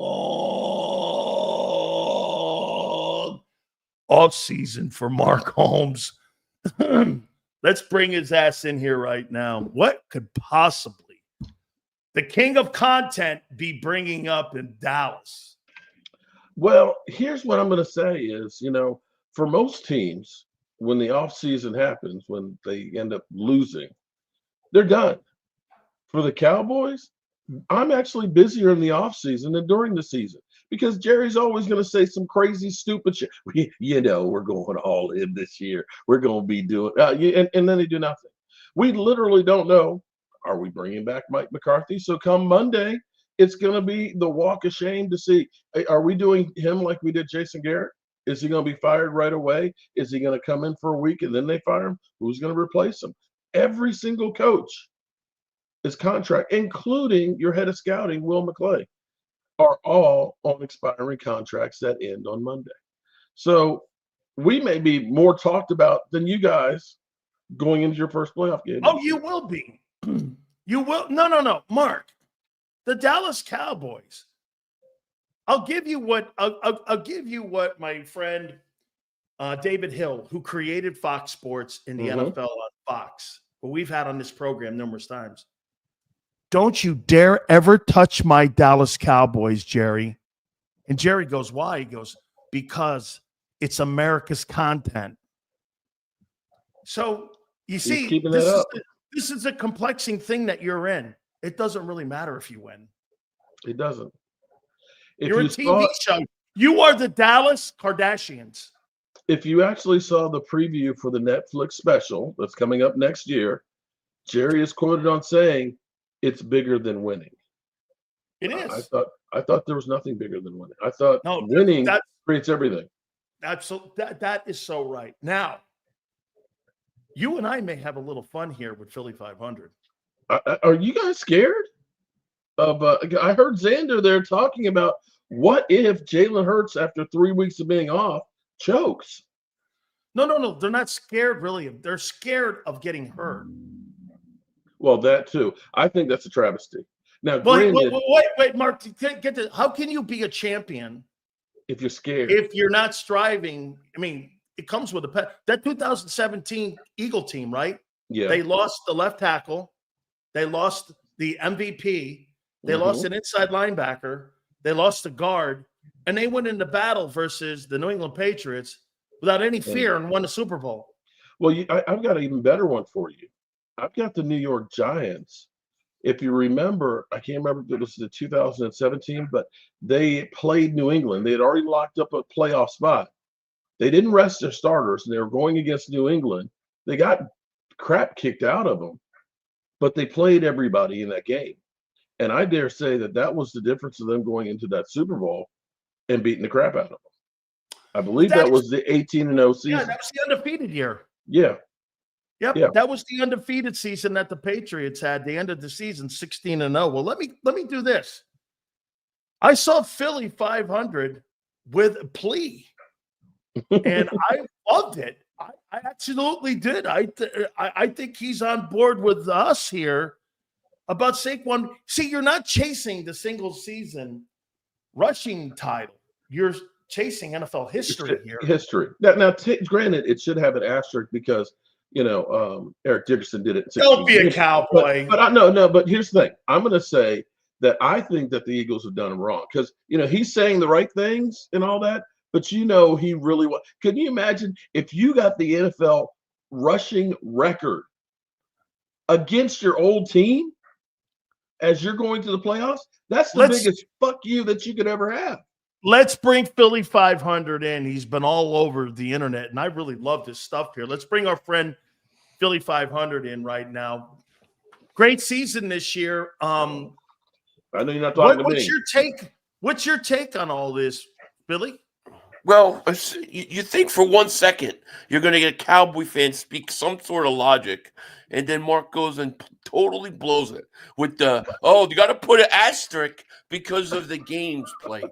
long offseason for Mark Holmes. Let's bring his ass in here right now. What could possibly the king of content be bringing up in Dallas? Well, here's what I'm going to say is, for most teams, when the offseason happens, when they end up losing, they're done. For the Cowboys, I'm actually busier in the offseason than during the season because Jerry's always going to say some crazy, stupid shit. We're going all in this year. We're going to be doing and then they do nothing. We literally don't know. Are we bringing back Mike McCarthy? So come Monday, it's going to be the walk of shame to see, are we doing him like we did Jason Garrett? Is he going to be fired right away? Is he going to come in for a week and then they fire him? Who's going to replace him? Every single coach is contract, including your head of scouting, Will McClay, are all on expiring contracts that end on Monday. So we may be more talked about than you guys going into your first playoff game. Oh, you will be. You will. No. Mark, the Dallas Cowboys. I'll give you what my friend David Hill, who created Fox Sports in the NFL on Fox, who we've had on this program numerous times. Don't you dare ever touch my Dallas Cowboys, Jerry. And Jerry goes, why? He goes, because it's America's content. So you see, this is a complexing thing that you're in. It doesn't really matter if you win. It doesn't. You're a TV show. You are the Dallas Kardashians. If you actually saw the preview for the Netflix special that's coming up next year, Jerry is quoted on saying, it's bigger than winning. It is. I thought there was nothing bigger than winning. I thought winning creates everything. That is so right. Now, you and I may have a little fun here with Philly.500. Are you guys scared of? I heard Zander there talking about what if Jalen Hurts, after 3 weeks of being off, chokes. No. They're not scared, really. They're scared of getting hurt. Well, that too. I think that's a travesty. Now, wait, Mark. Get this. How can you be a champion if you're scared? If you're not striving? I mean, it comes with that 2017 Eagle team, right? Yeah. They lost the left tackle. They lost the MVP. They lost an inside linebacker. They lost the guard, and they went into battle versus the New England Patriots without any fear and won the Super Bowl. Well, I've got an even better one for you. I've got the New York Giants. If you remember, I can't remember if it was the 2017, but they played New England. They had already locked up a playoff spot. They didn't rest their starters, and they were going against New England. They got crap kicked out of them, but they played everybody in that game. And I dare say that was the difference of them going into that Super Bowl and beating the crap out of them. I believe that was the 18-0 season. Yeah, that was the undefeated year. Yeah. Yep, yeah. That was the undefeated season that the Patriots had. They ended the season 16-0. Well, let me do this. I saw Philly.500 with a plea, and I loved it. I absolutely did. I think he's on board with us here about Saquon. See, you're not chasing the single season rushing title. You're chasing NFL history here. History. Now, granted, it should have an asterisk because Eric Dickerson did it. Don't be a cowboy. But here's the thing. I'm going to say that I think that the Eagles have done him wrong because, he's saying the right things and all that, but he really was. Can you imagine if you got the NFL rushing record against your old team as you're going to the playoffs? That's the biggest fuck you that you could ever have. Let's bring Philly.500 in. He's been all over the internet, and I really love this stuff here. Let's bring our friend Philly.500 in right now. Great season this year. I know you're not talking to me. What's your take on all this, Billy? Well, you think for 1 second you're going to get a Cowboy fan speak some sort of logic, and then Mark goes and totally blows it with you got to put an asterisk because of the games played.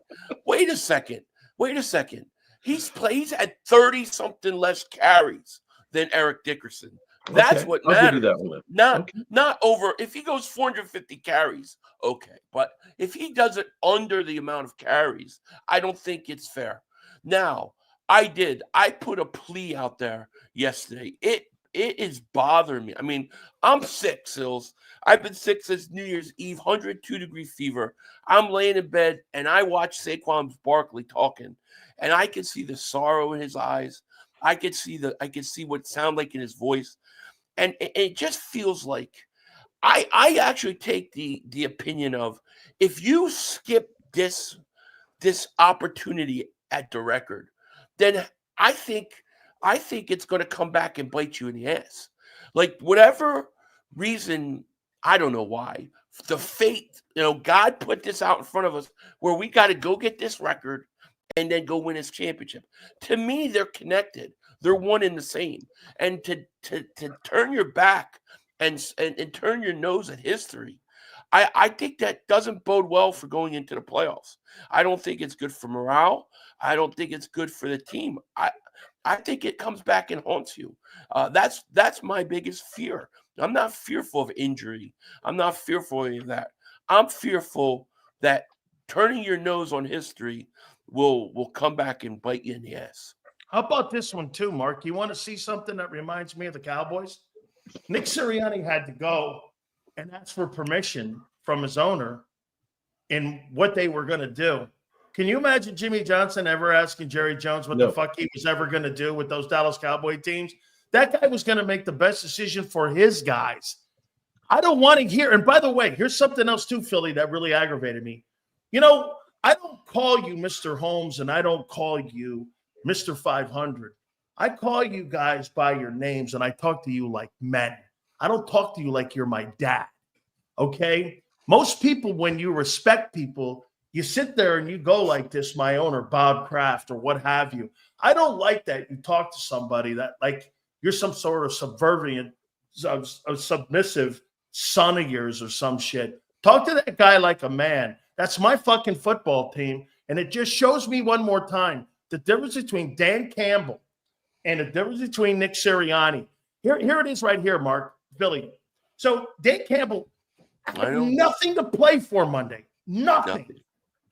Wait a second. He's had 30-something less carries than Eric Dickerson. That's what I'll give you matters. that one. Not over. If he goes 450 carries, okay. But if he does it under the amount of carries, I don't think it's fair. Now, I put a plea out there yesterday. It is bothering me. I mean, I'm sick, Sills. I've been sick since New Year's Eve, 102-degree fever. I'm laying in bed, and I watch Saquon Barkley talking, and I can see the sorrow in his eyes. I can see what it sounds like in his voice. And it just feels like I actually take the opinion of, if you skip this opportunity at the record, then I think it's going to come back and bite you in the ass. Like, whatever reason, I don't know why, the fate, God put this out in front of us where we got to go get this record and then go win his championship. To me, they're connected. They're one and the same. And to turn your back and turn your nose at history, I think that doesn't bode well for going into the playoffs. I don't think it's good for morale. I don't think it's good for the team. I think it comes back and haunts you. That's my biggest fear. I'm not fearful of injury. I'm not fearful of any of that. I'm fearful that turning your nose on history will come back and bite you in the ass. How about this one too, Mark? You want to see something that reminds me of the Cowboys? Nick Sirianni had to go and ask for permission from his owner in what they were going to do. Can you imagine Jimmy Johnson ever asking Jerry Jones what the fuck he was ever going to do with those Dallas Cowboy teams? That guy was going to make the best decision for his guys. I don't want to hear. And by the way, here's something else too, Philly, that really aggravated me. I don't call you Mr. Holmes and I don't call you Mr. 500. I call you guys by your names and I talk to you like men. I don't talk to you like you're my dad. Okay? Most people, when you respect people, you sit there and you go like this, my owner, Bob Kraft, or what have you. I don't like that you talk to somebody that like you're some sort of subservient, submissive son of yours or some shit. Talk to that guy like a man. That's my fucking football team. And it just shows me one more time the difference between Dan Campbell and the difference between Nick Sirianni. Here it is right here, Mark, Billy. So Dan Campbell had nothing to play for Monday. Nothing.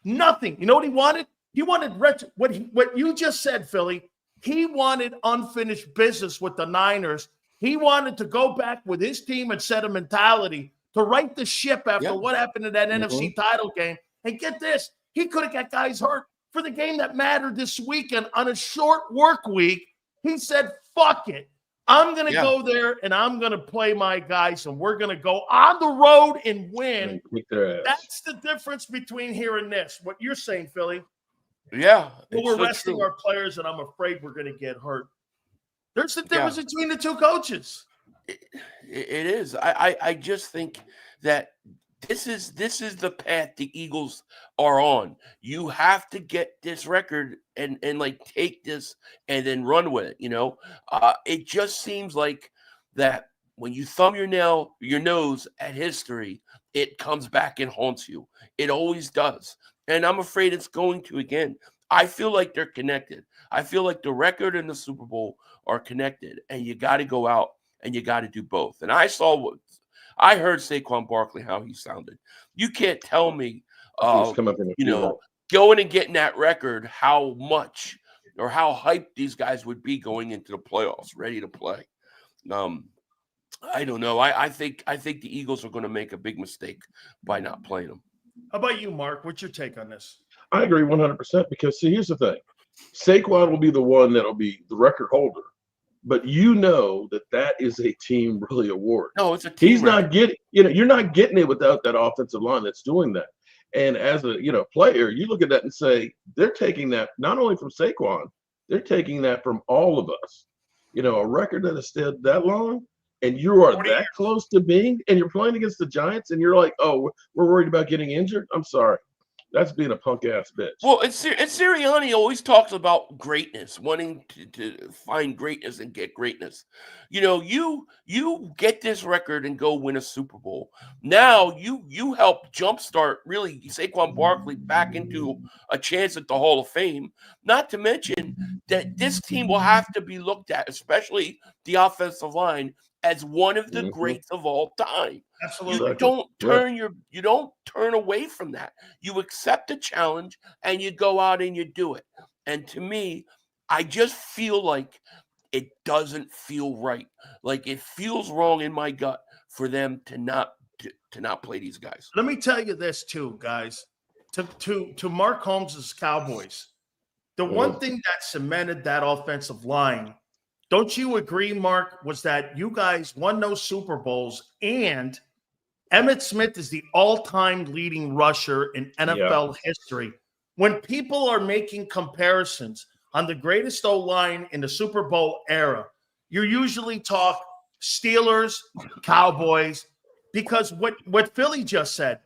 You know what he wanted? He wanted what you just said, Philly. He wanted unfinished business with the Niners. He wanted to go back with his team and set a mentality to right the ship after what happened in that NFC title game. And get this, he could have got guys hurt for the game that mattered this weekend on a short work week. He said, fuck it. I'm going to go there and I'm going to play my guys and we're going to go on the road and win. That's the difference between here and this. What you're saying, Philly. Yeah. But we're resting our players and I'm afraid we're going to get hurt. There's the difference between the two coaches. It is. I just think that this is the path the Eagles are on. You have to get this record and like take this and then run with it. It just seems like that when you thumb your nose at history, it comes back and haunts you. It always does. And I'm afraid it's going to again. I feel like they're connected. I feel like the record and the Super Bowl are connected, and you got to go out and you got to do both. And I heard Saquon Barkley, how he sounded. You can't tell me, going and getting that record, how much or how hyped these guys would be going into the playoffs, ready to play. I don't know. I think the Eagles are going to make a big mistake by not playing them. How about you, Mark? What's your take on this? I agree 100% because, see, here's the thing. Saquon will be the one that will be the record holder. But that is a team really award. No, it's a team. He's not getting, you're not getting it without that offensive line that's doing that. And as a, player, you look at that and say, they're taking that not only from Saquon, they're taking that from all of us. A record that has stayed that long and you are that close to being, and you're playing against the Giants and you're like, oh, we're worried about getting injured. I'm sorry. That's being a punk ass bitch. Well, and Sirianni always talks about greatness, wanting to find greatness and get greatness. You get this record and go win a Super Bowl. Now you help jumpstart really Saquon Barkley back into a chance at the Hall of Fame. Not to mention that this team will have to be looked at, especially the offensive line, as one of the Mhm. greats of all time. Absolutely. You don't turn away from that. You accept the challenge and you go out and you do it. And to me, I just feel like it doesn't feel right. Like it feels wrong in my gut for them to not play these guys. Let me tell you this too, guys. To Mark Holmes' Cowboys, the one thing that cemented that offensive line, don't you agree, Mark, was that you guys won those Super Bowls and Emmitt Smith is the all-time leading rusher in NFL history. When people are making comparisons on the greatest O-line in the Super Bowl era, you usually talk Steelers, Cowboys, because what Philly just said,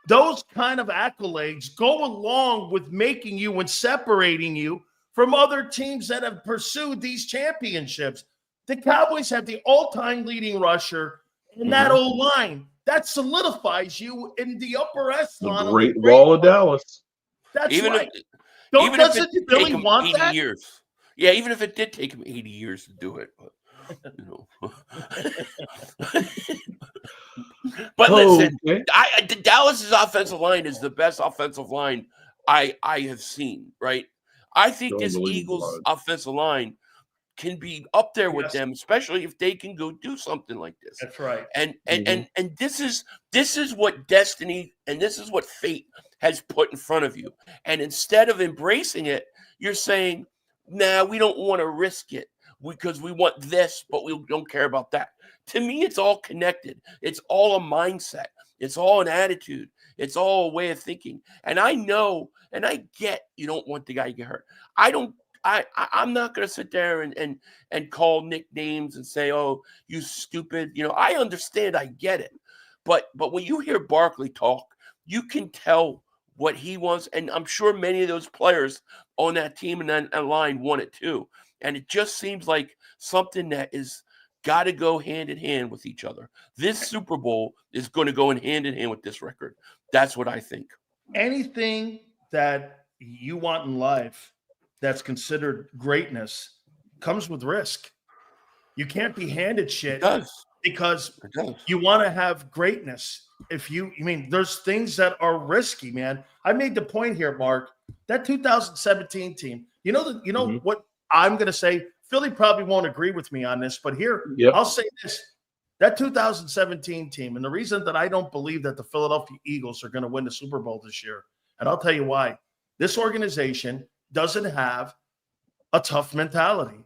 those kind of accolades go along with making you and separating you from other teams that have pursued these championships. The Cowboys have the all-time leading rusher in that O-line. That solidifies you in the upper echelon The of the Great Wall of one. Dallas. That's Even right. even if Doesn't it take Billy him want 80 that? years. Yeah, even if it did take him 80 years to do it. But, you know. But listen, Okay. Dallas's offensive line is the best offensive line I have seen, right? I think this Unbelievable Eagles line. offensive line can be up there with Yes. them, especially if they can go do something like this. That's right. And this is what destiny and this is what fate has put in front of you. And instead of embracing it, you're saying, "Nah, we don't want to risk it because we want this, but we don't care about that." To me, it's all connected. It's all a mindset. It's all an attitude. It's all a way of thinking. And I know, and I get you don't want the guy to get hurt. I don't. I'm not going to sit there and call nicknames and say, "Oh, you stupid." You know, I understand. I get it. But when you hear Barkley talk, you can tell what he wants, and I'm sure many of those players on that team and that line want it too. And it just seems like something that is got to go hand in hand with each other. This Super Bowl is going to go in hand with this record. That's what I think. Anything that you want in life that's considered greatness comes with risk. You can't be handed It shit does. because It does. you want to have greatness. There's things that are risky, man. I made the point here, Mark, that 2017 team, what I'm going to say, Philly probably won't agree with me on this, but here, I'll say this. That 2017 team, and the reason that I don't believe that the Philadelphia Eagles are going to win the Super Bowl this year, and I'll tell you why. This organization doesn't have a tough mentality.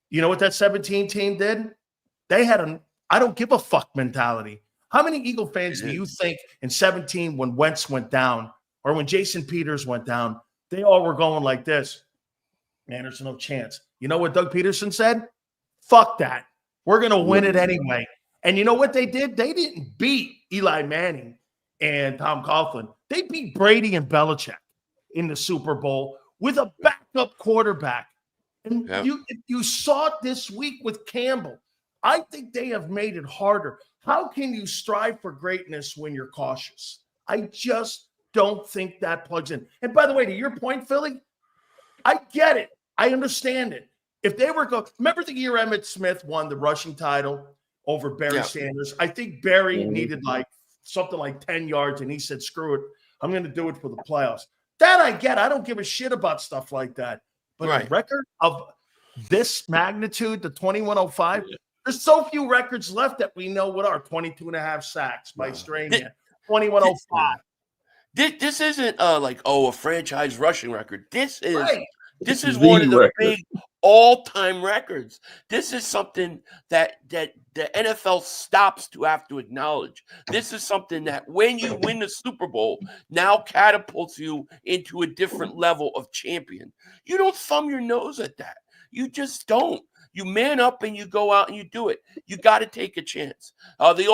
You know what that 17 team did? They had an I don't give a fuck mentality. How many Eagle fans do you think in 17 when Wentz went down or when Jason Peters went down, they all were going like this? Man, there's no chance. You know what Doug Peterson said? Fuck that. We're going to win it anyway. And you know what they did? They didn't beat Eli Manning and Tom Coughlin. They beat Brady and Belichick in the Super Bowl with a backup quarterback. And you saw it this week with Campbell. I think they have made it harder. How can you strive for greatness when you're cautious? I just don't think that plugs in. And by the way, to your point, Philly, I get it. I understand it. If they were remember the year Emmitt Smith won the rushing title over Barry Sanders? I think Barry needed something like 10 yards, and he said, "Screw it. I'm going to do it for the playoffs." That I get. I don't give a shit about stuff like that. But a record of this magnitude, the 2105, there's so few records left that we know what are 22 and a half sacks by Stranian, 2105. This isn't a franchise rushing record. This is this is The one of the record. big all-time records. This is something that the NFL stops to have to acknowledge. This is something that when you win the Super Bowl, now catapults you into a different level of champion. You don't thumb your nose at that. You just don't. You man up and you go out and you do it. You got to take a chance. The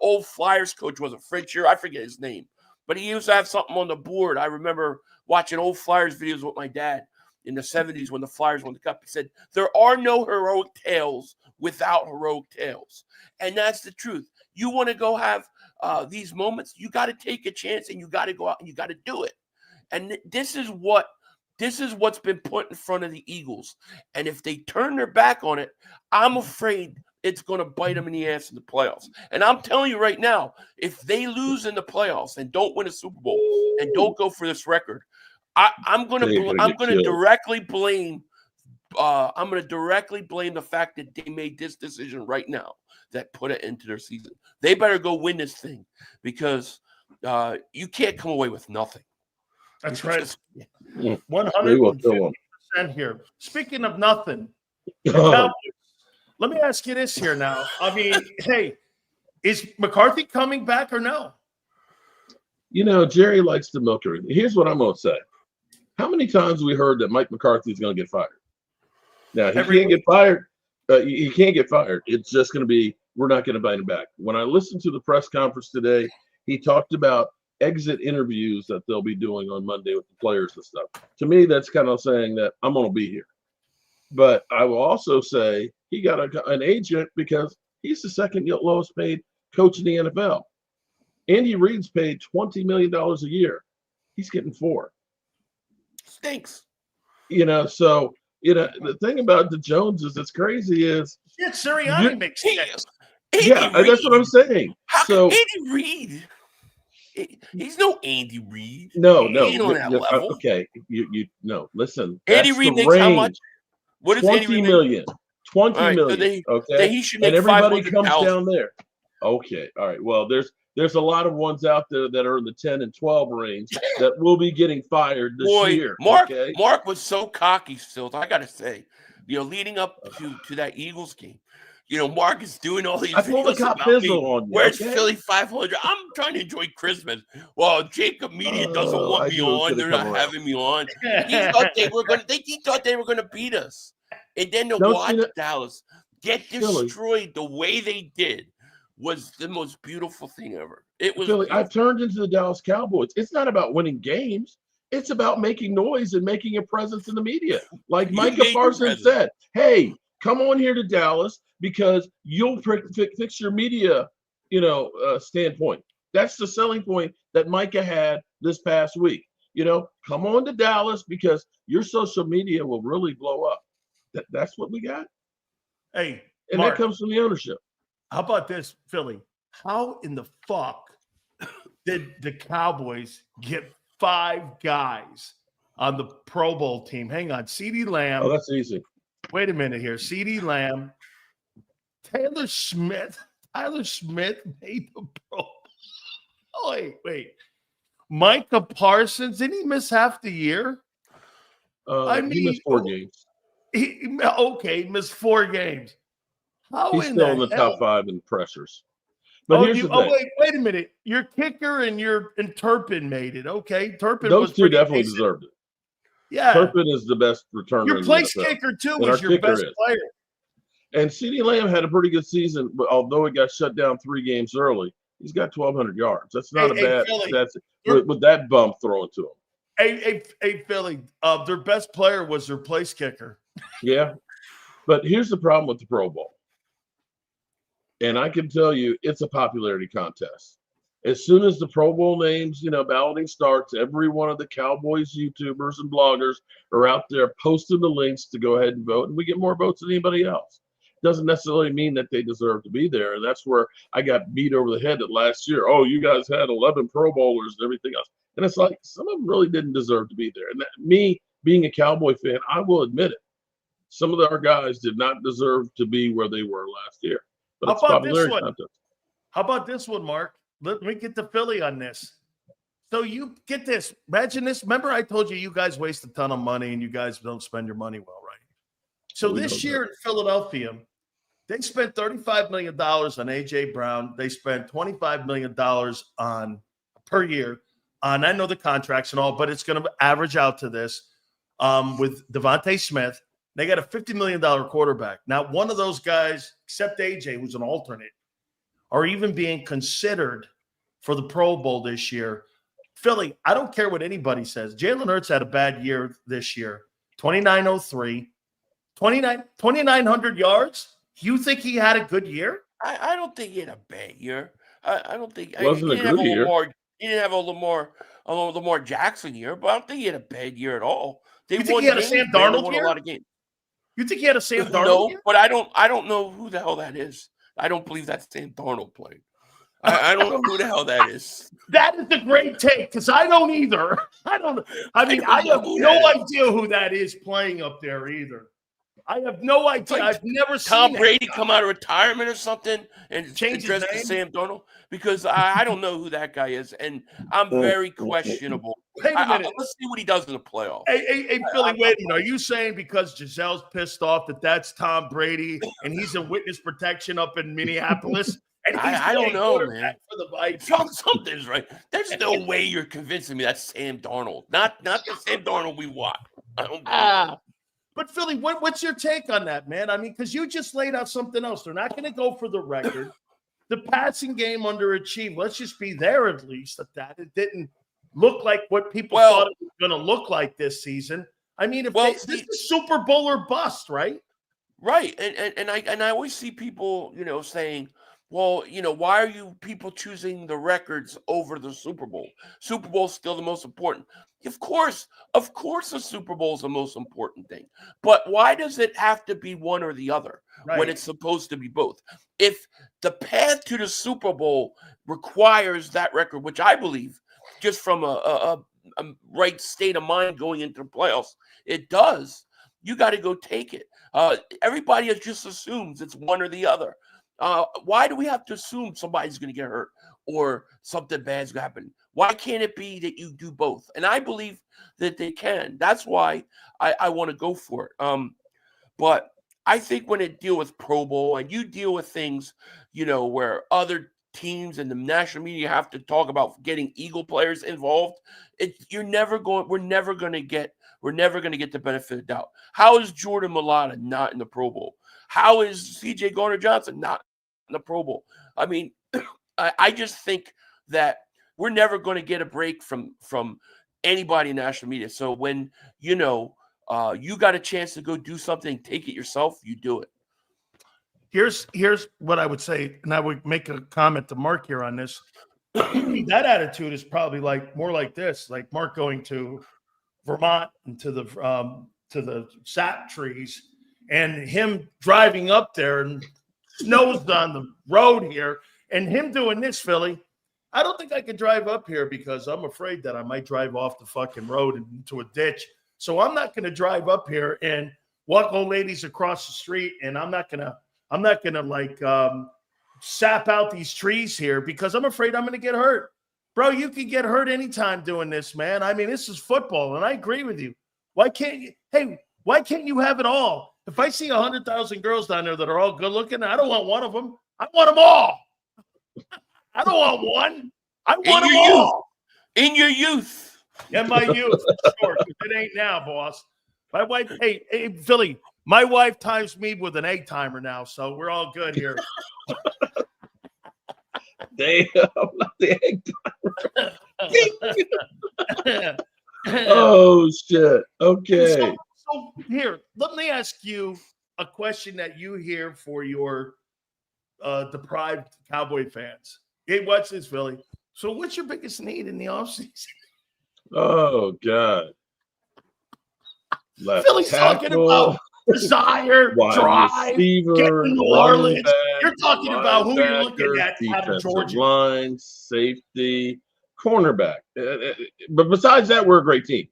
old Flyers coach was a French year. I forget his name, but he used to have something on the board. I remember watching old Flyers videos with my dad in the 70s when the Flyers won the cup. He said, "There are no heroic tales without heroic tales." And that's the truth. You want to go have these moments, you got to take a chance and you got to go out and you got to do it. And this is what's been put in front of the Eagles. And if they turn their back on it, I'm afraid it's going to bite them in the ass in the playoffs. And I'm telling you right now, if they lose in the playoffs and don't win a Super Bowl and don't go for this record, I'm going to directly blame. I'm going to directly blame the fact that they made this decision right now that put it into their season. They better go win this thing because you can't come away with nothing. That's right. 150% here. Speaking of nothing, the Cowboys, let me ask you this here now. I mean, hey, is McCarthy coming back or no? You know, Jerry likes to milk it. Here's what I'm going to say. How many times have we heard that Mike McCarthy is going to get fired? Now, he can't get fired. He can't get fired. It's just going to be, we're not going to bite him back. When I listened to the press conference today, he talked about exit interviews that they'll be doing on Monday with the players and stuff. To me, that's kind of saying that I'm going to be here. But I will also say he got an agent because he's the second lowest paid coach in the NFL. Andy Reid's paid $20 million a year. He's getting $4 million. Stinks. You know, so, you know, the thing about the Joneses that's crazy is Sirianni makes sense. Yeah, that's what I'm saying. So Andy Reid, he's no Andy Reid. No, he's on that level. Okay, you no. Listen, Andy Reid makes how much? What is 20 million? 20 million. So okay, then he should make and everybody 500,000. comes down there. Okay, all right. Well, there's a lot of ones out there that are in the 10 and 12 range that will be getting fired this year. Mark was so cocky still. I got to say, you know, leading up to that Eagles game, you know, Mark is doing all these videos about me. On you, where's Philly.500? I'm trying to enjoy Christmas. Well, JAKIB Media doesn't want me on. They're not having me on. He thought they were going to beat us. And then to watch Dallas get destroyed the way they did was the most beautiful thing ever. It was. Philly, I've turned into the Dallas Cowboys. It's not about winning games. It's about making noise and making a presence in the media. Like Micah Parsons said, hey, come on here to Dallas because you'll fix your media, standpoint. That's the selling point that Micah had this past week. You know, come on to Dallas because your social media will really blow up. That's what we got. Hey, and Mark, that comes from the ownership. How about this, Philly? How in the fuck did the Cowboys get 5 guys on the Pro Bowl team? Hang on. CeeDee Lamb. Oh, that's easy. Wait a minute here. CeeDee Lamb. Tyler Smith made the Pro Bowl. Oh, wait. Micah Parsons. Didn't he miss half the year? He missed 4 games. He missed 4 games. He's still in the top 5 in pressures. But here's the thing. Wait a minute. Your kicker and Turpin made it. Okay. Turpin Those two definitely deserved it. Yeah. Turpin is the best returner. Your place kicker, too, was your best player. And CeeDee Lamb had a pretty good season, but although it got shut down 3 games early, he's got 1,200 yards. That's not a bad with that bump thrown to him. Hey, Philly, their best player was their place kicker. Yeah. But here's the problem with the Pro Bowl. And I can tell you, it's a popularity contest. As soon as the Pro Bowl names, balloting starts, every one of the Cowboys YouTubers and bloggers are out there posting the links to go ahead and vote, and we get more votes than anybody else. Doesn't necessarily mean that they deserve to be there, and that's where I got beat over the head that last year. Oh, you guys had 11 Pro Bowlers and everything else. And it's like some of them really didn't deserve to be there. And me being a Cowboy fan, I will admit it. Some of our guys did not deserve to be where they were last year. But How about this one, Mark? Let me get to Philly on this. So you get this. Imagine this. Remember I told you guys waste a ton of money and you guys don't spend your money well, right? So this year in Philadelphia, they spent $35 million on A.J. Brown. They spent $25 million per year on, I know the contracts and all, but it's going to average out to this with Devontae Smith. They got a $50 million quarterback. Now, one of those guys, except AJ, who's an alternate, are even being considered for the Pro Bowl this year. Philly, I don't care what anybody says. Jalen Hurts had a bad year this year. 2,903, 2,900 yards. You think he had a good year? I don't think he had a bad year. I don't think wasn't a good year. He didn't have a Lamar Jackson year, but I don't think he had a bad year at all. You think he had a Sam Darnold year? A lot of games. You think he had a Sam Darnold? No, year? but I don't know who the hell that is. I don't believe that's Sam Darnold playing. I don't know who the hell that is. That is a great take because I don't either. I don't. I mean, I have no idea who that is playing up there either. I have no idea. I've never seen Tom Brady come out of retirement or something and change his address name to Sam Darnold because I don't know who that guy is, and I'm very questionable. Wait a minute. Let's see what he does in the playoffs. Hey, Philly, wait a minute. Are you saying because Giselle's pissed off that's Tom Brady and he's in witness protection up in Minneapolis? And I don't know, man. For the Vikings? Something's right. There's no way you're convincing me that's Sam Darnold. Not the Sam Darnold we want. I don't But Philly, what's your take on that, man? I mean, because you just laid out something else. They're not going to go for the record. The passing game underachieved. Let's just be there at least at that. It didn't look like what people thought it was going to look like this season. I mean, this is Super Bowl or bust, right? Right. And I always see people, saying, well, why are you people choosing the records over the Super Bowl? Super Bowl's still the most important. Of course, the Super Bowl is the most important thing. But why does it have to be one or the other when it's supposed to be both? If the path to the Super Bowl requires that record, which I believe, just from a right state of mind going into the playoffs, it does. You got to go take it. Everybody just assumes it's one or the other. Why do we have to assume somebody's going to get hurt or something bad's going to happen? Why can't it be that you do both? And I believe that they can. That's why I want to go for it. But I think when it deal with Pro Bowl and you deal with things, where other teams and the national media have to talk about getting Eagle players involved, we're never going to get the benefit of the doubt. How is Jordan Mailata not in the Pro Bowl? How is C.J. Garner-Johnson not in the Pro Bowl? I mean, I just think that we're never going to get a break from anybody in national media. So when, you got a chance to go do something, take it yourself, you do it. Here's what I would say, and I would make a comment to Mark here on this. That attitude is probably more like this, like Mark going to Vermont and to the sap trees and him driving up there and snow's on the road here and him doing this, Philly. I don't think I could drive up here because I'm afraid that I might drive off the fucking road into a ditch. So I'm not going to drive up here and walk old ladies across the street, and I'm not gonna sap out these trees here because I'm afraid I'm going to get hurt. Bro, you can get hurt anytime doing this, man. I mean, this is football, and I agree with you. Why can't you have it all? If I see 100,000 girls down there that are all good looking, I don't want one of them. I want them all. I don't want one. I want them all. In your youth. In my youth, sure. It ain't now, boss. My wife, hey, Philly, my wife times me with an egg timer now, so we're all good here. Damn, not the egg timer. Oh, shit. Okay. So here, let me ask you a question that you hear for your deprived Cowboy fans. Hey, watch this, Philly. So what's your biggest need in the offseason? Oh, God. Philly's talking about desire, drive, getting New Orleans. You're talking about who you're looking at out of Georgia. Line, safety, cornerback. But besides that, we're a great team.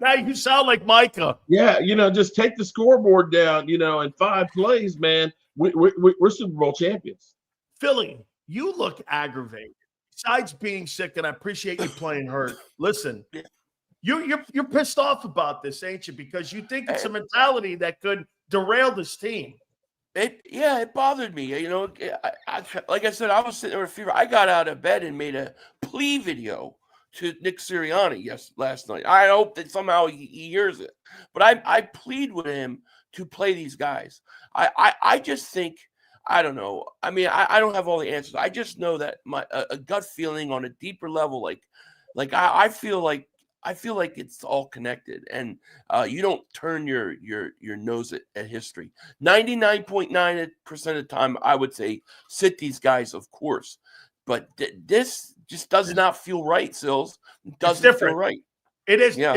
Now you sound like Micah. Yeah, just take the scoreboard down, in 5 plays, man. We're Super Bowl champions. Philly, you look aggravated. Besides being sick, and I appreciate you playing hurt. Listen, you're pissed off about this, ain't you? Because you think it's a mentality that could derail this team. It bothered me. Like I said, I was sitting there with fever. I got out of bed and made a plea video to Nick Sirianni last night. I hope that somehow he hears it. But I plead with him to play these guys. I just think, I don't know. I mean, I don't have all the answers. I just know that a gut feeling on a deeper level, like I feel like it's all connected, and you don't turn your nose at history. 99.9% of the time, I would say sit these guys, of course, but this just does not feel right, Sills. It doesn't feel right. It is. Yeah.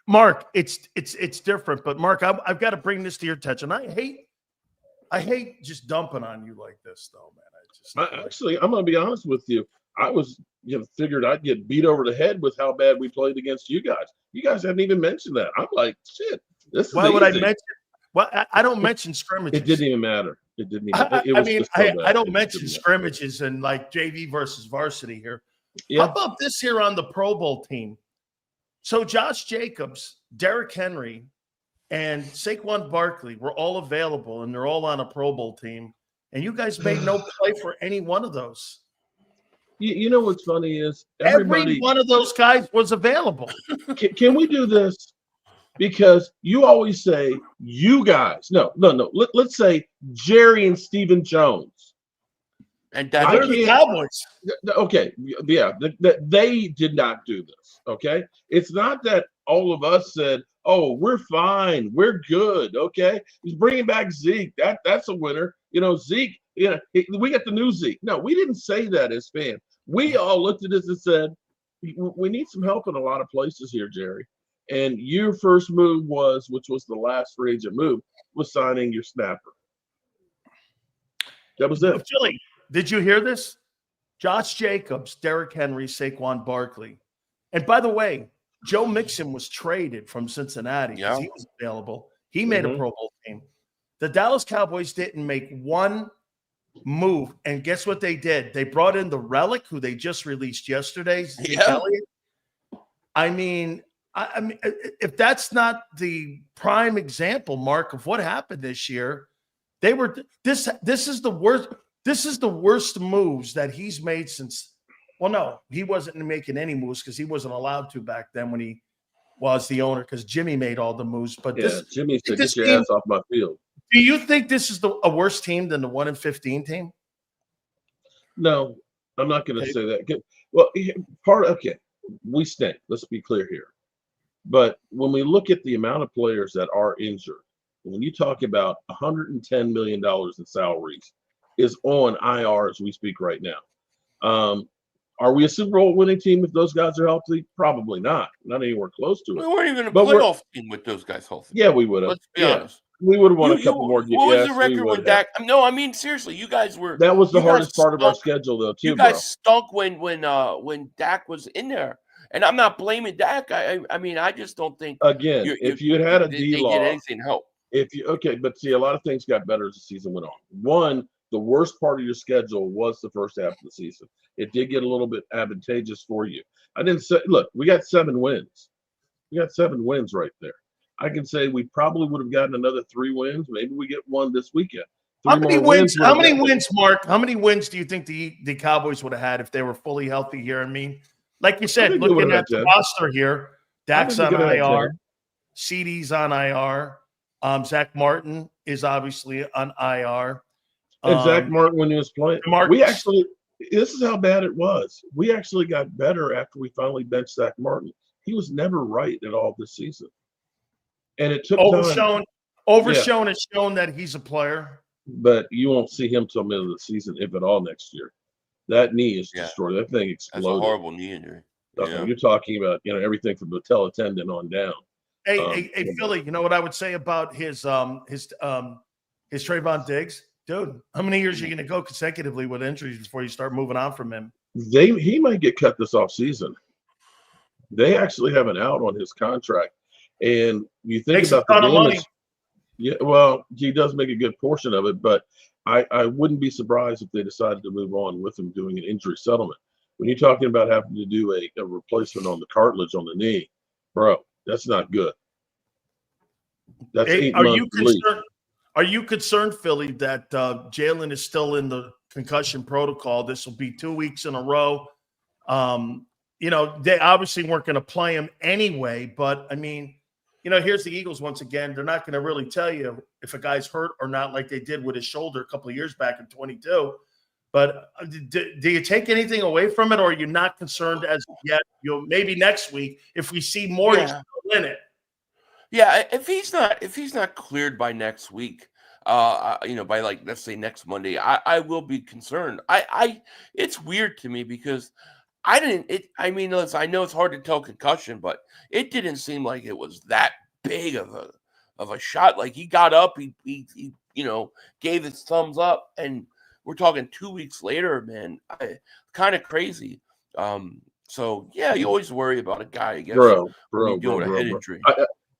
Mark, it's different. But Mark, I've got to bring this to your attention. I hate just dumping on you like this, though, man. Actually, I'm going to be honest with you. I was, figured I'd get beat over the head with how bad we played against you guys. You guys haven't even mentioned that. I'm like, shit. This is Why would I easy. mention? Well, I don't mention scrimmages. It didn't even matter. It didn't even. I don't mention scrimmages and like JV versus varsity here. Yeah. How about this here on the Pro Bowl team? So Josh Jacobs, Derrick Henry, and Saquon Barkley were all available, and they're all on a Pro Bowl team. And you guys made no play for any one of those. You know what's funny is every one of those guys was available. Can we do this? Because you always say you guys. No. Let's say Jerry and Stephen Jones. And they're the Cowboys. Okay, yeah, they did not do this. Okay, it's not that all of us said, "Oh, we're fine, we're good." Okay, he's bringing back Zeke. That's a winner. Zeke. We got the new Zeke. No, we didn't say that as fans. We all looked at this and said, "We need some help in a lot of places here, Jerry." And your first move which was the last free agent move, was signing your snapper. That was it. Philly, did you hear this? Josh Jacobs, Derrick Henry, Saquon Barkley. And by the way, Joe Mixon was traded from Cincinnati because he was available. He made a Pro Bowl team. The Dallas Cowboys didn't make one move. And guess what they did? They brought in the relic who they just released yesterday, Zeke Elliott. I mean, if that's not the prime example, Mark, of what happened this year, they were this is the worst. This is the worst moves that he's made since. Well, no, he wasn't making any moves because he wasn't allowed to back then when he was the owner, because Jimmy made all the moves. But Jimmy said, "Get your ass off my field." Do you think this is a worse team than the 1-15 team? No, I'm not going to say that. Well, we stink. Let's be clear here. But when we look at the amount of players that are injured, when you talk about $110 million in salaries is on IR as we speak right now. Are we a Super Bowl winning team if those guys are healthy? Probably not. Not anywhere close to it. We weren't even a playoff team with those guys healthy. Yeah, we would have. Let's be honest. We would have won a couple more. What was the record when Dak? No, I mean seriously, you guys were. That was the hardest part of our schedule, though. Too, you guys stunk when Dak was in there, and I'm not blaming Dak. I mean, I just don't think. Again, if you had a D-Law, did anything help. But see, a lot of things got better as the season went on. One, the worst part of your schedule was the first half of the season. It did get a little bit advantageous for you. I didn't say, look, we got 7 wins. We got 7 wins right there. I can say we probably would have gotten another 3 wins. Maybe we get one this weekend. How many wins, Mark? How many wins do you think the Cowboys would have had if they were fully healthy here? I mean, like you said, looking at the roster here, Dak's on IR, CD's on IR, Zach Martin is obviously on IR. And Zach Martin, when he was playing, this is how bad it was. We actually got better after we finally benched Zach Martin. He was never right at all this season. And it took overshown has shown that he's a player. But you won't see him till middle of the season, if at all, next year. That knee is destroyed. That thing exploded. That's a horrible knee injury. You're talking about everything from the patella tendon on down. Hey, Philly, you know what I would say about his Trayvon Diggs? Dude, how many years are you going to go consecutively with injuries before you start moving on from him? He might get cut this offseason. They actually have an out on his contract. And you think about the damage. Yeah, well, he does make a good portion of it, but I wouldn't be surprised if they decided to move on with him doing an injury settlement. When you're talking about having to do a replacement on the cartilage on the knee, bro, that's not good. That's 8 months leave. Are you concerned, Philly, that Jalen is still in the concussion protocol? This will be 2 weeks in a row. They obviously weren't going to play him anyway, but I mean, here's the Eagles once again. They're not going to really tell you if a guy's hurt or not, like they did with his shoulder a couple of years back in 22. But do you take anything away from it, or are you not concerned as yet? Maybe next week if we see more, he's still in it. Yeah, if he's not cleared by next week, by let's say next Monday, I will be concerned. It's weird to me because I didn't. I mean, listen, I know it's hard to tell concussion, but it didn't seem like it was that big of a shot. Like he got up, he gave his thumbs up, and we're talking 2 weeks later, man. Kind of crazy. So yeah, you always worry about a guy, I guess, when you're doing a head injury.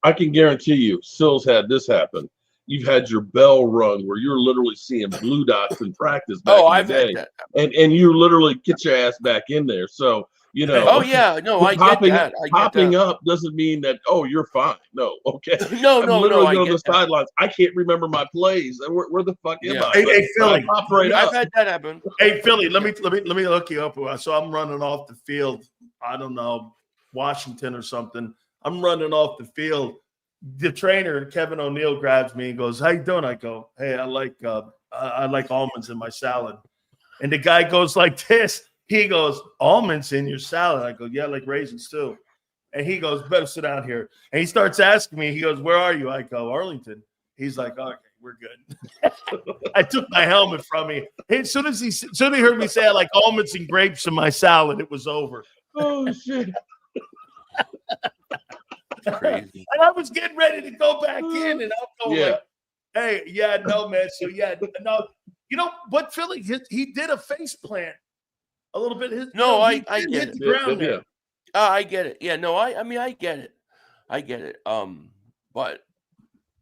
I can guarantee you, Sills had this happen. You've had your bell rung where you're literally seeing blue dots in practice back in the I've day, had that. and you literally get your ass back in there. So Oh yeah, no, I get that. Popping up doesn't mean that you're fine. No, okay. No, I'm literally I on get the sidelines. I can't remember my plays. Where the fuck am I? Hey, Philly, popped right up. I've had that happen. Hey Philly, let me look you up. So I'm running off the field. I don't know, Washington or something. I'm running off the field. The trainer, Kevin O'Neill, grabs me and goes, "How you doing?" I go, "Hey, I like almonds in my salad." And the guy goes like this. He goes, "Almonds in your salad?" I go, "Yeah, I like raisins too." And he goes, "Better sit down here." And he starts asking me. He goes, "Where are you?" I go, "Arlington." He's like, "Okay, we're good." I took my helmet from me. As soon as he heard me say I like almonds and grapes in my salad, it was over. Oh shit. Crazy. And I was getting ready to go back in, and I'm going like, "Hey, yeah, no, man." So yeah, no, you know what, Philly? He did a face plant a little bit. I get hit it. the ground there. I get it. Yeah, no, I mean, I get it. I get it. But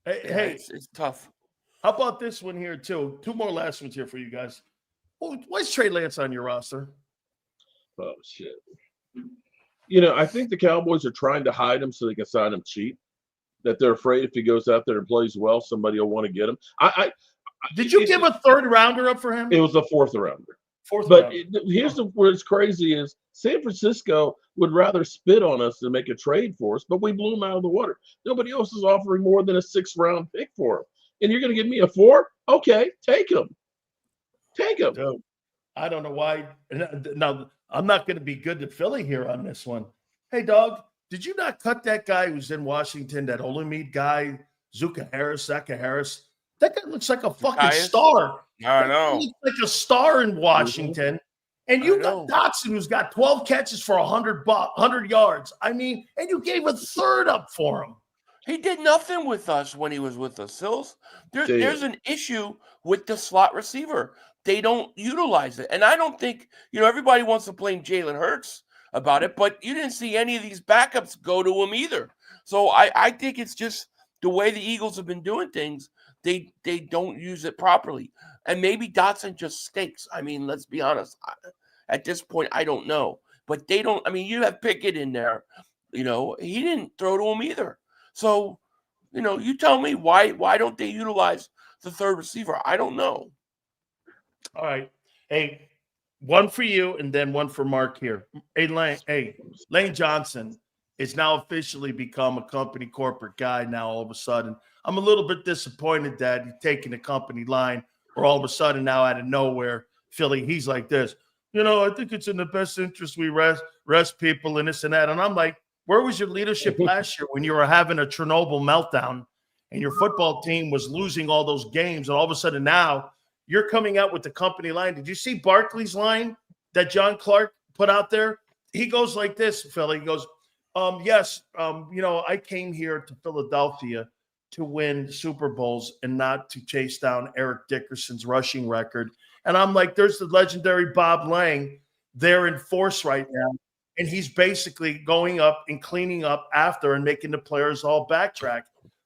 Hey, it's tough. How about this one here too? Two more last ones here for you guys. Why's Trey Lance on your roster? Oh shit. I think the Cowboys are trying to hide him so they can sign him cheap. That they're afraid if he goes out there and plays well, somebody will want to get him. Did you give a third rounder up for him? It was a fourth rounder. Here's where it's crazy is San Francisco would rather spit on us than make a trade for us, but we blew him out of the water. Nobody else is offering more than a 6th-round pick for him. And you're going to give me a 4? Okay, take him. Take him. Dude, I don't know why. Now, I'm not going to be good to Philly here on this one. Hey, dog, did you not cut that guy who's in Washington, that Olamide guy, Zaka Harris? That guy looks like a fucking star. I know. He looks like a star in Washington. And you got Dotson, who's got 12 catches for 100 yards. I mean, and you gave a third up for him. He did nothing with us when he was with us, Sills. There's an issue with the slot receiver. They don't utilize it. And I don't think, everybody wants to blame Jalen Hurts about it, but you didn't see any of these backups go to him either. So I think it's just the way the Eagles have been doing things. They don't use it properly. And maybe Dotson just stinks. I mean, let's be honest. At this point, I don't know. But they don't. I mean, you have Pickett in there. He didn't throw to him either. So, you tell me why don't they utilize the third receiver? I don't know. All right. Hey, one for you and then one for Mark here. Hey, Lane Johnson is now officially become a company corporate guy now all of a sudden. I'm a little bit disappointed that he's taking the company line, or all of a sudden now out of nowhere, Philly, he's like this. I think it's in the best interest we rest people and this and that. And I'm like, where was your leadership last year when you were having a Chernobyl meltdown and your football team was losing all those games? And all of a sudden now you're coming out with the company line. Did you see Barkley's line that John Clark put out there? He goes like this, Philly. He goes, yes, I came here to Philadelphia to win Super Bowls and not to chase down Eric Dickerson's rushing record. And I'm like, there's the legendary Bob Lang there in force right now. And he's basically going up and cleaning up after and making the players all backtrack.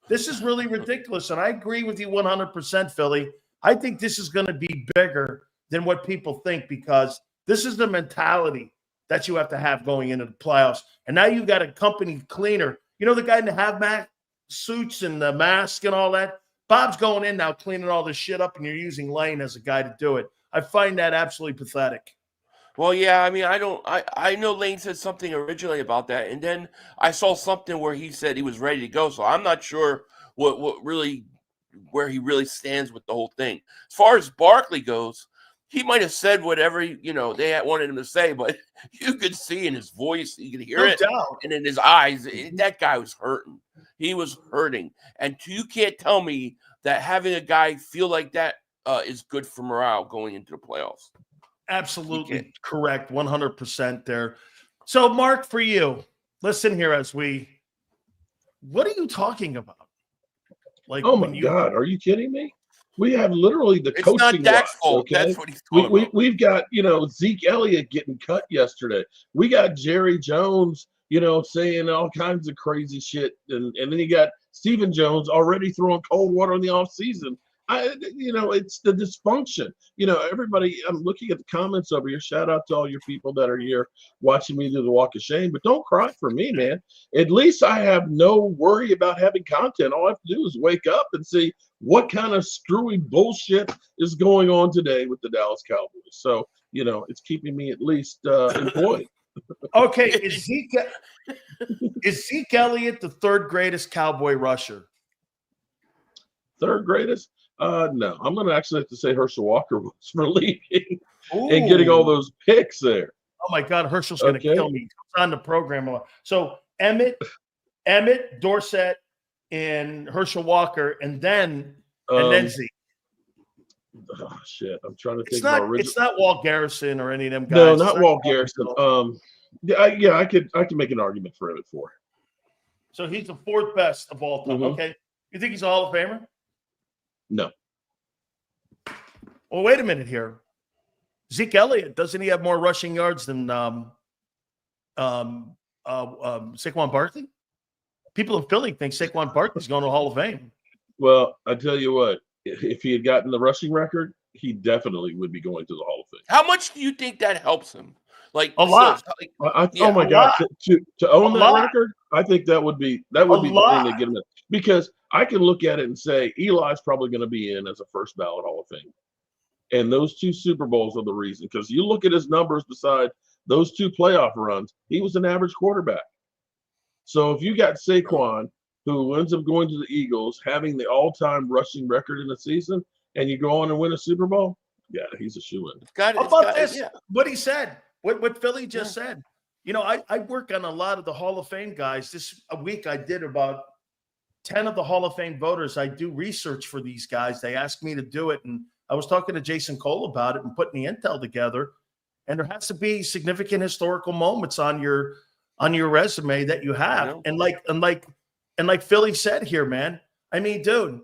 This is really ridiculous. And I agree with you 100%, Philly. I think this is going to be bigger than what people think, because this is the mentality that you have to have going into the playoffs. And now you've got a company cleaner. The guy in the hazmat suits and the mask and all that? Bob's going in now cleaning all this shit up, and you're using Lane as a guy to do it. I find that absolutely pathetic. Well, yeah, I mean, I know Lane said something originally about that, and then I saw something where he said he was ready to go. So I'm not sure where he really stands with the whole thing. As far as Barkley goes, he might have said whatever they had wanted him to say, but you could see in his voice, you could hear it, and in his eyes, that guy was hurting. He was hurting, and you can't tell me that having a guy feel like that is good for morale going into the playoffs. Absolutely correct. 100% there. So, Mark, for you, listen here what are you talking about? Like, oh my God, are you kidding me? We have literally the It's coaching not Dak's watch, fault. okay? That's what he's talking about. We've got, Zeke Elliott getting cut yesterday. We got Jerry Jones, saying all kinds of crazy shit. And then you got Stephen Jones already throwing cold water in the offseason. It's the dysfunction. Everybody, I'm looking at the comments over here. Shout out to all your people that are here watching me do the walk of shame. But don't cry for me, man. At least I have no worry about having content. All I have to do is wake up and see what kind of screwy bullshit is going on today with the Dallas Cowboys. So, it's keeping me at least employed. Okay, is Zeke Elliott the third greatest Cowboy rusher? Third greatest? No. I'm going to actually have to say Herschel Walker was for leaving and getting all those picks there. Oh, my God. Herschel's going to kill me. He's on the program. So, Emmett, Dorsett, and Herschel Walker, and then Zeke. Oh, shit. I'm trying to think of our original. It's not Walt Garrison or any of them guys. No, not Walt Garrison. I could make an argument for Emmett Ford. So he's the fourth best of all time. Mm-hmm. Okay. You think he's a Hall of Famer? No. Well, wait a minute here. Zeke Elliott, doesn't he have more rushing yards than Saquon Barkley? People in Philly think Saquon Barkley's going to the Hall of Fame. Well, I tell you what, if he had gotten the rushing record, he definitely would be going to the Hall of Fame. How much do you think that helps him? Like a lot. Oh my God, to own that record, I think that would be the thing to get him in. Because I can look at it and say Eli's probably going to be in as a first ballot Hall of Fame. And those 2 Super Bowls are the reason. Because you look at his numbers beside those 2 playoff runs, he was an average quarterback. So if you got Saquon, who ends up going to the Eagles, having the all-time rushing record in the season, and you go on and win a Super Bowl, yeah, he's a shoo-in. What he said, what Philly just said. I work on a lot of the Hall of Fame guys. This week I did about 10 of the Hall of Fame voters. I do research for these guys. They asked me to do it, and I was talking to Jason Cole about it and putting the intel together. And there has to be significant historical moments on your resume that you have. And like Philly said here, man. I mean, dude.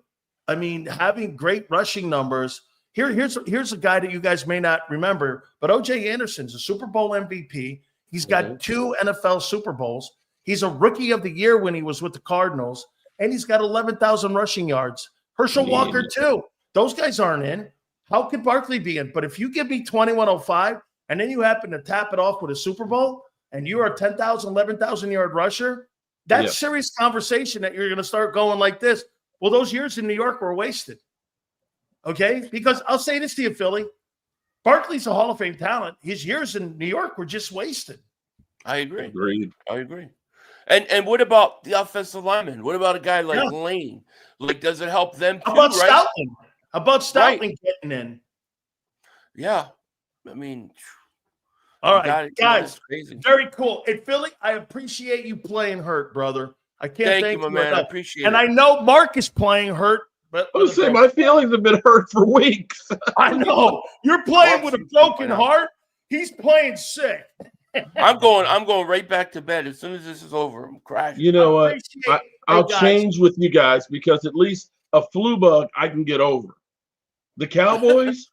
Having great rushing numbers. Here's a guy that you guys may not remember, but O.J. Anderson's a Super Bowl MVP. He's got 2 NFL Super Bowls. He's a Rookie of the Year when he was with the Cardinals, and he's got 11,000 rushing yards. Herschel Walker too. Those guys aren't in. How could Barkley be in? But if you give me 2105 and then you happen to tap it off with a Super Bowl and you're a 10,000, 11,000 yard rusher, that's serious conversation that you're going to start going like this. Well, those years in New York were wasted. Okay? Because I'll say this to you, Philly. Barkley's a Hall of Fame talent. His years in New York were just wasted. I agree. Agreed. I agree. And what about the offensive lineman? What about a guy like Lane? Like, does it help them too? How about Stoutland getting in? Yeah. I mean, all right, guys, very cool. Hey, Philly, I appreciate you playing hurt, brother. I can't thank you, man. I appreciate it. And I know Mark is playing hurt, but I was saying my feelings have been hurt for weeks. I know. You're playing with a broken heart. He's playing sick. I'm going right back to bed as soon as this is over. I'm crashing. You know what? I'll change with you guys because at least a flu bug I can get over. The Cowboys,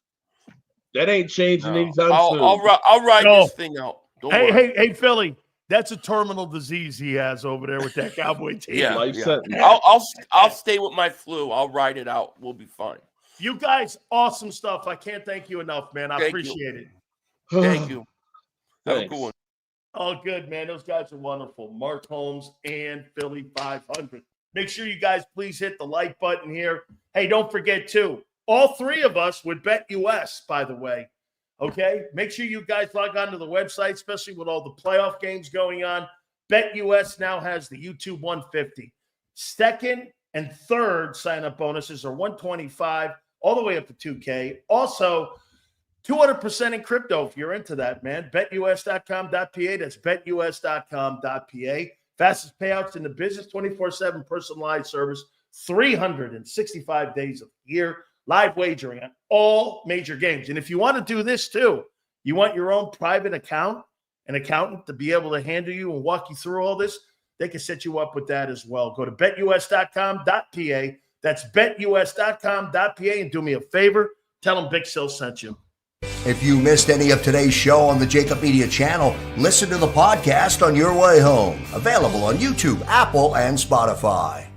that ain't changing anytime soon. I'll ride this thing out. Hey, Philly. That's a terminal disease he has over there with that Cowboy team. I'll stay with my flu. I'll ride it out. We'll be fine. You guys, awesome stuff. I can't thank you enough, man. I appreciate it. Thank you. Have a cool one. Oh, good, man. Those guys are wonderful. Mark Holmes and Philly.500. Make sure you guys please hit the like button here. Hey, don't forget, too, all 3 of us would bet US, by the way. Okay? Make sure you guys log on to the website, especially with all the playoff games going on. BetUS now has the YouTube 150. Second and third sign-up bonuses are 125 all the way up to 2K. Also, 200% in crypto if you're into that, man. BetUS.com.pa. That's BetUS.com.pa. Fastest payouts in the business, 24/7 personalized service, 365 days of the year. Live wagering on all major games. And if you want to do this too, You want your own private account, an accountant to be able to handle you and walk you through all this? They can set you up with that as well. Go to betus.com.pa. That's betus.com.pa, and do me a favor. Tell them Big Sil sent you. If you missed any of today's show on the JAKIB Media channel, listen to the podcast on your way home. Available on YouTube, Apple, and Spotify.